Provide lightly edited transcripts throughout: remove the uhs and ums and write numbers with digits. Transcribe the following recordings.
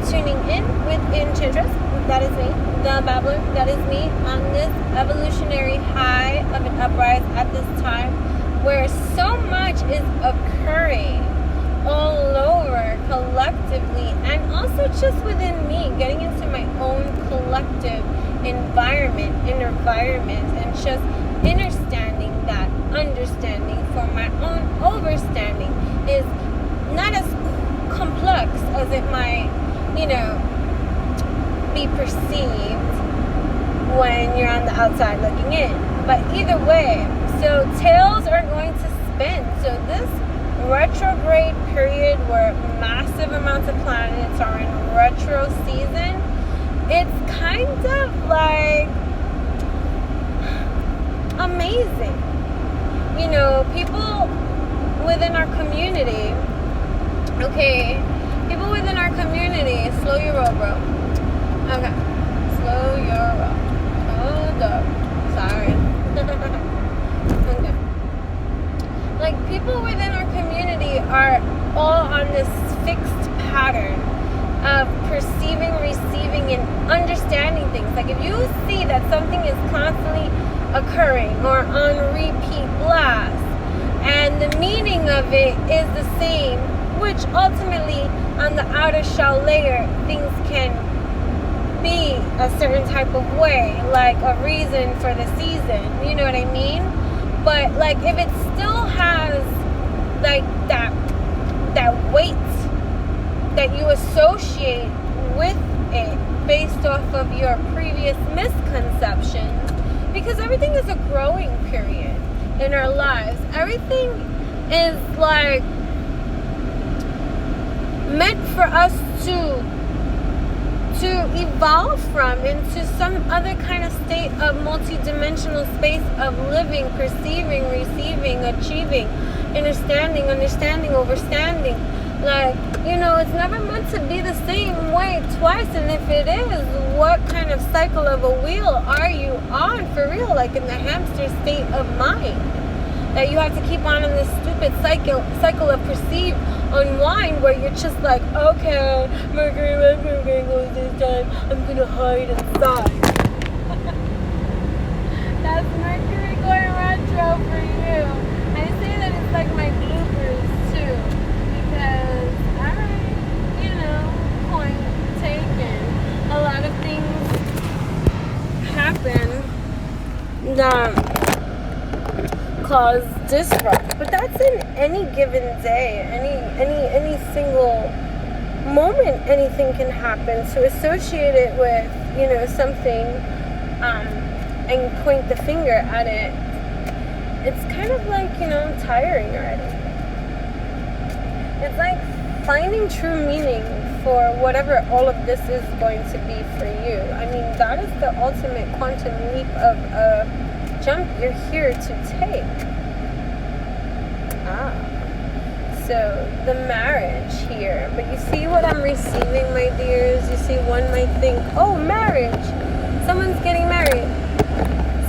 tuning in with Enchantress. That is me. The Babbler. That is me on this evolutionary high of an uprise at this time where so much is occurring all over collectively and also just within me, getting into my own collective environment, and just understanding that understanding for my own overstanding is not as complex as it might, be perceived when you're on the outside looking in. But either way, so tails are going to spin. So this retrograde period where massive amounts of planets are in retro season, it's kind of like amazing. People within our community, slow your roll, bro. Okay, slow your roll. Hold up. Sorry. Okay. Like, people within our community are all on this fixed pattern of perceiving, receiving, and understanding things. Like, if you see that something is constantly occurring or on repeat blast, and the meaning of it is the same, which ultimately on the outer shell layer things can be a certain type of way, like a reason for the season, you know what I mean? But like, if it still has like that weight that you associate with it based off of your previous misconceptions, because everything is a growing period in our lives. Everything is like meant for us to evolve from into some other kind of state of multidimensional space of living, perceiving, receiving, achieving, understanding, overstanding. Like, it's never meant to be the same way twice. And if it is, what kind of cycle of a wheel are you on for real? Like in the hamster state of mind that you have to keep on in this stupid cycle of perceived unwind where you're just like, okay, Mercury goes this time, I'm gonna hide inside. That's Mercury going retro for you. I say that it's like my bloopers too, because point taken. A lot of things happen that cause disrupt, but that's in any given day, any single moment. Anything can happen. So associate it with something and point the finger at it, it's kind of like tiring already. It's like finding true meaning for whatever all of this is going to be for you. I mean, that is the ultimate quantum leap of a jump you're here to take. So the marriage here, but you see what I'm receiving, my dears? You see, one might think, oh, marriage, someone's getting married.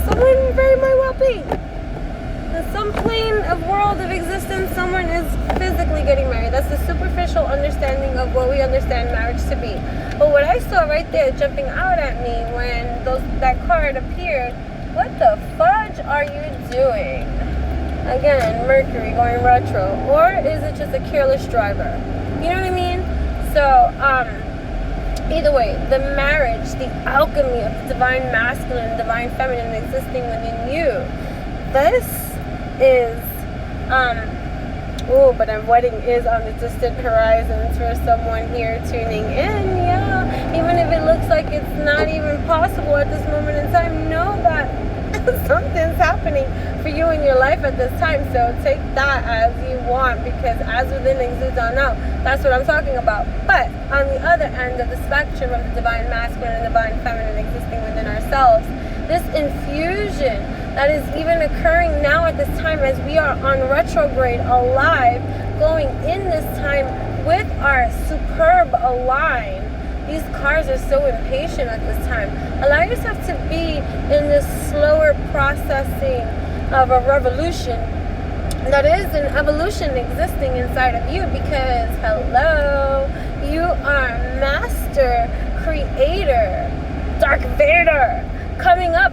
Someone very might well be. In some plane of world of existence, someone is physically getting married. That's the superficial understanding of what we understand marriage to be. But what I saw right there jumping out at me when that card appeared, what the fudge are you doing? Again, Mercury going retro. Or is it just a careless driver? You know what I mean? So, either way, the marriage, the alchemy of the divine masculine and divine feminine existing within you. This is, but a wedding is on the distant horizons for someone here tuning in, yeah. Even if it looks like it's not even possible at this moment in time, know that something's happening for you in your life at this time. So take that as you want, because as within exudes on out. That's what I'm talking about. But on the other end of the spectrum of the divine masculine and divine feminine existing within ourselves, this infusion that is even occurring now at this time as we are on retrograde alive, going in this time with our superb align. These cars are so impatient at this time. Allow yourself to be in this slower processing of a revolution that is an evolution existing inside of you, because hello, you are master creator, Dark Vader, coming up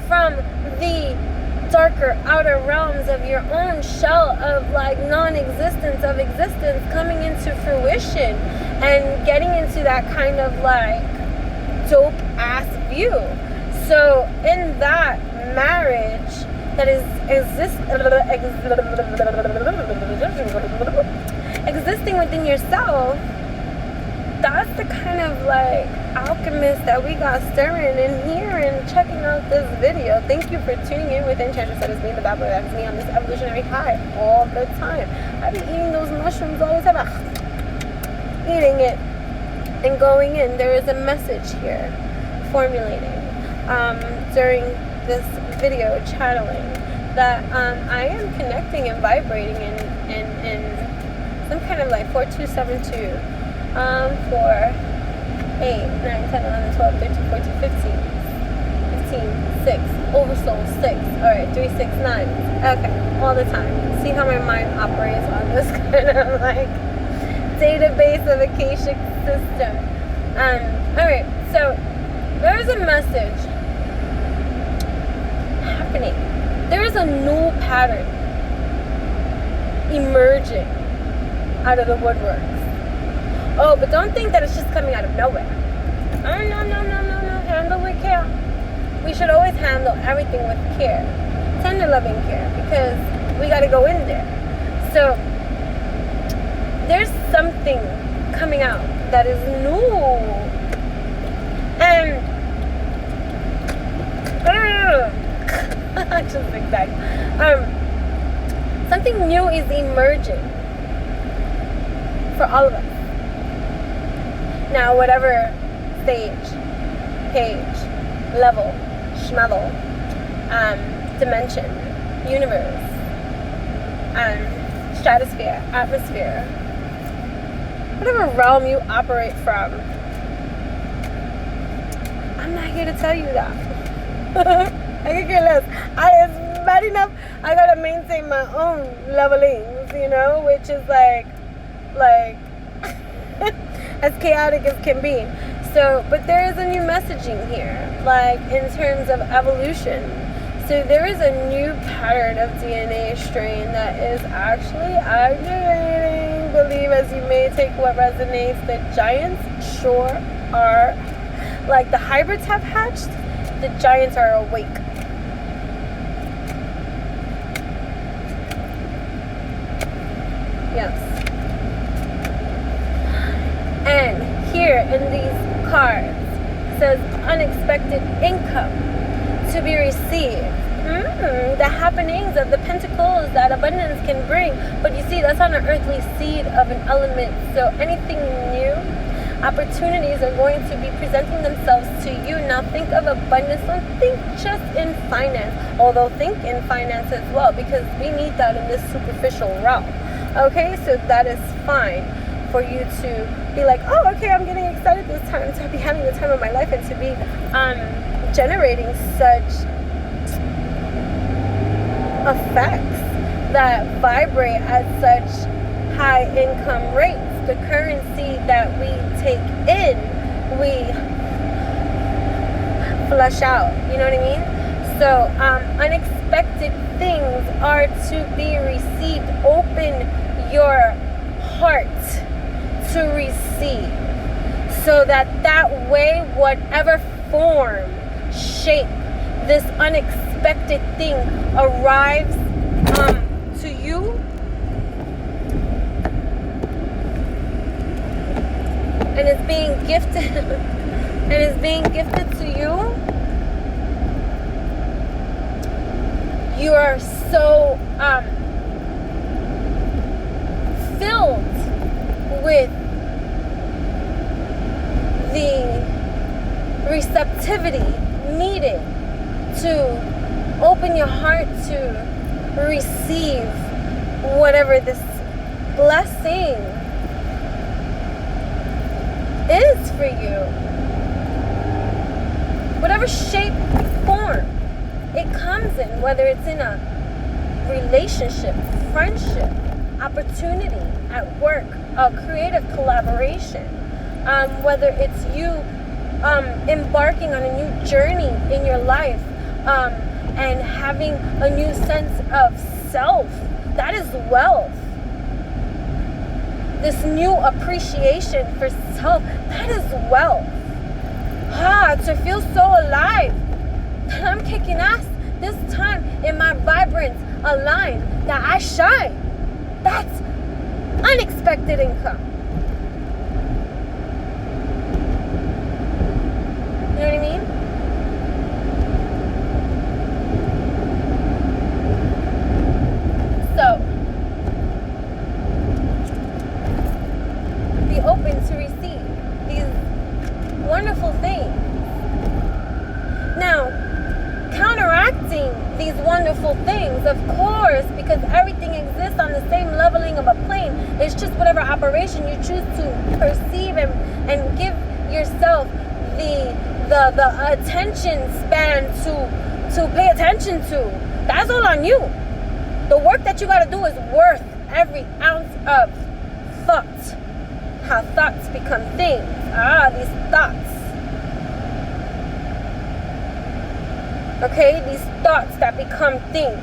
from the darker outer realms of your own shell of like non-existence of existence, coming into fruition and getting into that kind of like dope ass view. So in that marriage that is existing within yourself, that's the kind of like alchemist that we got stirring in here and checking out this video. Thank you for tuning in with Enchantress. That is me, the bad boy. That is me on this evolutionary high all the time. I be eating those mushrooms all the time. Eating it and going in. There is a message here formulating during this video channeling that I am connecting and vibrating in some kind of like 4272 for 8, 9, 10, 11, 12, 13, 14, 15, 6, oversoul 6, alright, 3, 6, 9, okay, all the time. See how my mind operates on this kind of like database of Akashic system. Alright, so there's a message happening. There is a new pattern emerging out of the woodworks. Oh, but don't think that it's just coming out of nowhere. Oh, no. Handle with care. We should always handle everything with care. Tender loving care. Because we got to go in there. So, there's something coming out that is new. And, just exact. Something new is emerging for all of us. Now, whatever stage, page, level, schmeddle, dimension, universe, stratosphere, atmosphere, whatever realm you operate from, I'm not here to tell you that. I could care less. It's bad enough I gotta maintain my own levelings, you know, which is like as chaotic as can be. So, but there is a new messaging here, like in terms of evolution. So there is a new pattern of DNA strain that is actually activating. Believe as you may, take what resonates. The giants sure are, like the hybrids have hatched, the giants are awake. Yes. And here in these cards says unexpected income to be received. The happenings of the pentacles that abundance can bring. But you see, that's on an earthly seed of an element. So anything new, opportunities are going to be presenting themselves to you. Now think of abundance. Don't think just in finance. Although think in finance as well, because we need that in this superficial realm. Okay, so that is fine for you to be like, oh, okay, I'm getting excited this time to be having the time of my life and to be generating such effects that vibrate at such high income rates. The currency that we take in, we flush out. You know what I mean? So unexpected things are to be received. Open your heart to receive, so that way, whatever form, shape, this unexpected thing arrives to you, and is being gifted to you. You are so filled with the receptivity needed to open your heart to receive whatever this blessing is for you. Whatever shape, form it comes in, whether it's in a relationship, friendship, opportunity, at work, a creative collaboration, whether it's you embarking on a new journey in your life, and having a new sense of self. That is wealth. This new appreciation for self, that is wealth. To feel so alive that I'm kicking ass this time in my vibrance, aligned, that I shine. That's unexpected income. You know what I mean? So, be open to receive these wonderful things. Now, counteracting these wonderful things, of course, because everything exists on the same leveling of a plane. It's just whatever operation you choose to perceive and give yourself the attention span to pay attention to. That's all on you. The work that you got to do is worth every ounce of thought. How thoughts become things. These thoughts. Okay, these thoughts that become things.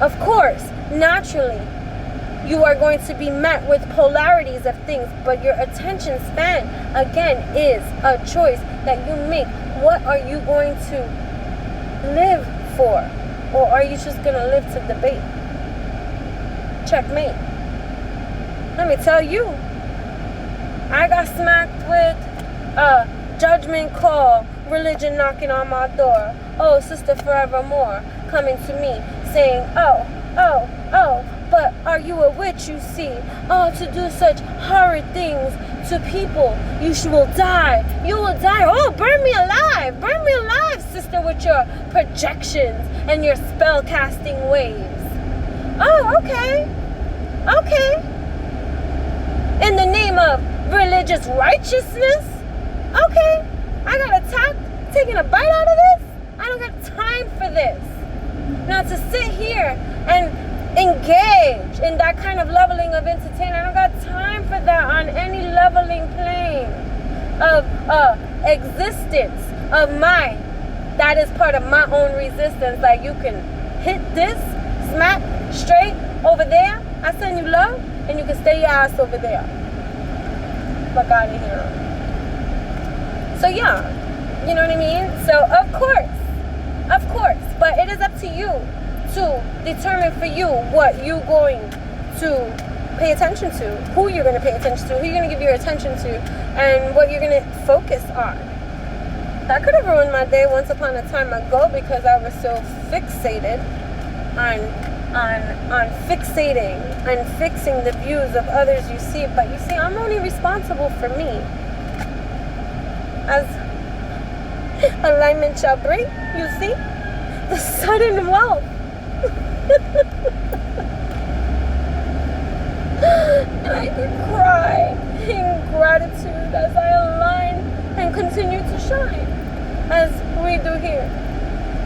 Of course, naturally, you are going to be met with polarities of things, but your attention span, again, is a choice that you make. What are you going to live for? Or are you just going to live to debate? Checkmate. Let me tell you, I got smacked with a judgment call, religion knocking on my door. Oh, Sister Forevermore coming to me saying, oh, but are you a witch, you see? Oh, to do such horrid things to people, you will die. You will die. Oh, burn me alive. Burn me alive, sister, with your projections and your spell casting waves. Oh, okay. In the name of religious righteousness? Okay. I got attacked, taking a bite out of this? I don't got time for this. Now, to sit here and engage in that kind of leveling of entertainment, I don't got time for that on any leveling plane of existence of mine. That is part of my own resistance. Like, you can hit this, smack straight over there. I send you love, and you can stay your ass over there. Fuck out of here. So yeah, you know what I mean? So of course, but it is up to you to determine for you what you're going to pay attention to, who you're going to pay attention to, who you're going to give your attention to, and what you're going to focus on. That could have ruined my day once upon a time ago because I was so fixated on fixating and fixing the views of others you see. But you see, I'm only responsible for me. As alignment shall bring, you see, the sudden wealth. And I could cry in gratitude as I align and continue to shine, as we do here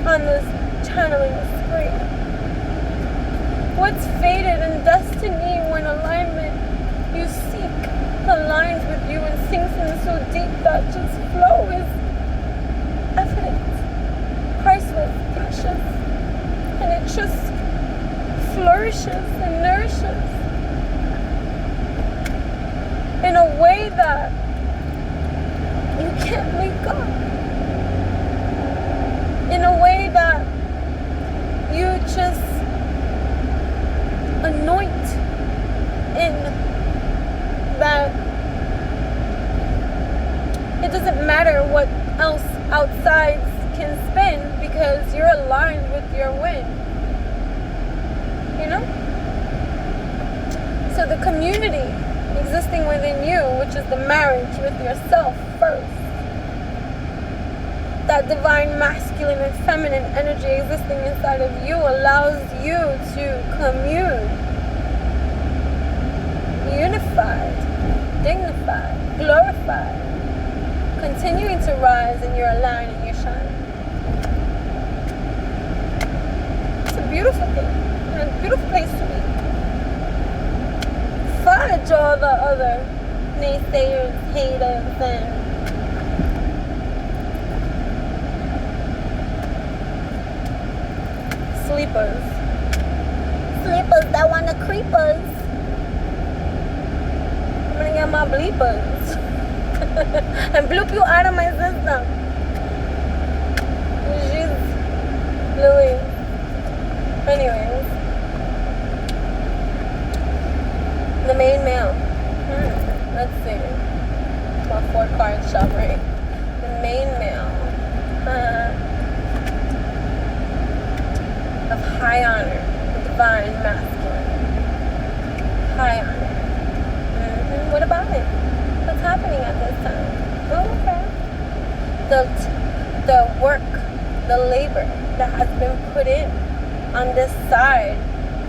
on this channeling spree. What's fated in destiny when alignment you seek aligns with you and sinks in so deep that just flow is evident, priceless, precious, and it just flourishes and nourishes in a way that you can't wake up, in a way that you just anoint in that it doesn't matter what else outside can spin because you're aligned with your wind, you know? So the community existing within you, which is the marriage with yourself first, that divine masculine and feminine energy existing inside of you allows you to commune, unified, dignified, glorified, continuing to rise in your align and your shine. It's a beautiful thing, and a beautiful place to be. Fudge all the other naysayers, haters, and sleepers that wanna creepers. I'm gonna get my bleepers and bloop you out of my system. Jeez Louise. Anyways, the main male. Let's see. My 4-card shop, right? The main male of high honor, the divine masculine. High honor. What about it? What's happening at this time? Oh, okay. The work, the labor that has been put in on this side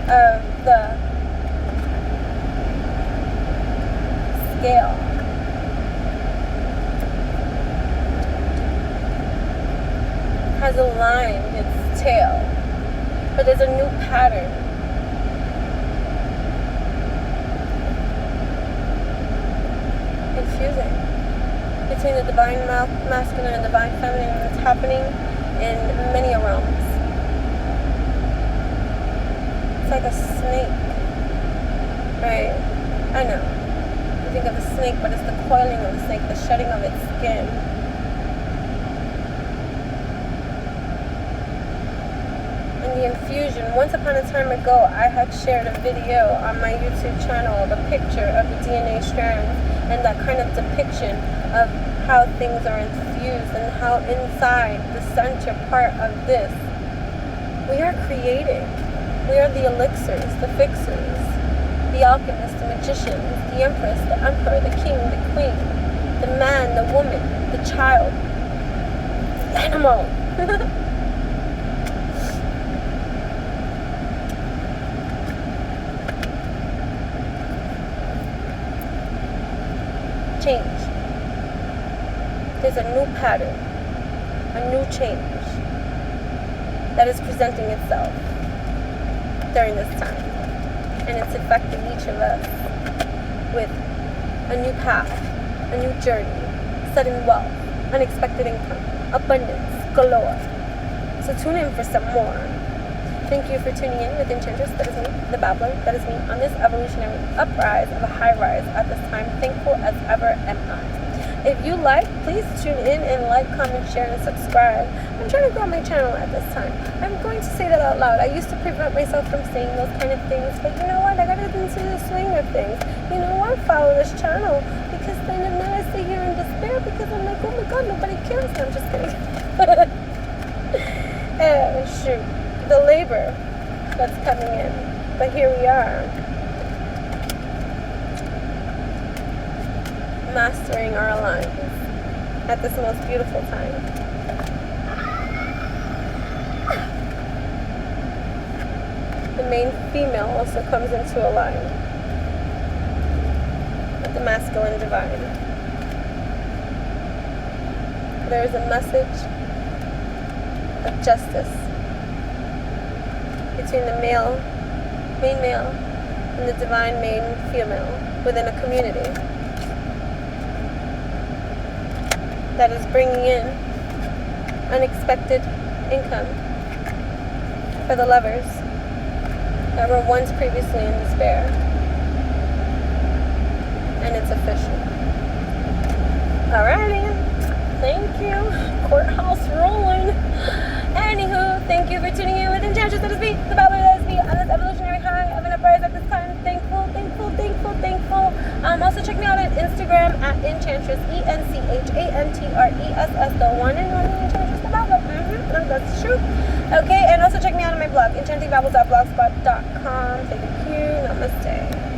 of the scale has aligned its tail, but there's a new pattern. Infusing between the divine masculine and divine feminine that's happening in many realms. It's like a snake, right? I know. You think of a snake, but it's the coiling of the snake, the shedding of its skin. And the infusion. Once upon a time ago, I had shared a video on my YouTube channel of a picture of the DNA strands and that kind of depiction of how things are infused and how inside the center part of this, we are creating. We are the elixirs, the fixers, the alchemists, the magicians, the empress, the emperor, the king, the queen, the man, the woman, the child, the animal. Change. There's a new pattern, a new change that is presenting itself during this time. And it's affecting each of us with a new path, a new journey, sudden wealth, unexpected income, abundance, galore. So tune in for some more. Thank you for tuning in with Enchantress. That is me, the babbler. That is me on this evolutionary uprise of a high rise at this time. Thankful as ever am I. If you like, please tune in and like, comment, share, and subscribe. I'm trying to grow my channel at this time. I'm going to say that out loud. I used to prevent myself from saying those kind of things, but you know what? I got into the swing of things. You know what? Follow this channel, because then I sit here in despair because I'm like, oh my God, nobody cares. No, I'm just kidding. Shoot. The labor that's coming in. But here we are. Mastering our alliance at this most beautiful time. The main female also comes into alignment with the masculine divine. There is a message of justice between the main male, and the divine main female within a community that is bringing in unexpected income for the lovers that were once previously in despair. And it's official. Alrighty. Thank you. Courthouse rolling. Anywho, thank you for tuning in with Enchantress. That is me, the babbler. That is me on this evolutionary high of an uprise at this time. Thankful. Also check me out on Instagram at Enchantress, ENCHANTRESS, the one and only Enchantress, the babbler. That's true. Okay, and also check me out on my blog, enchantingbabble.blogspot.com. Thank you. Namaste.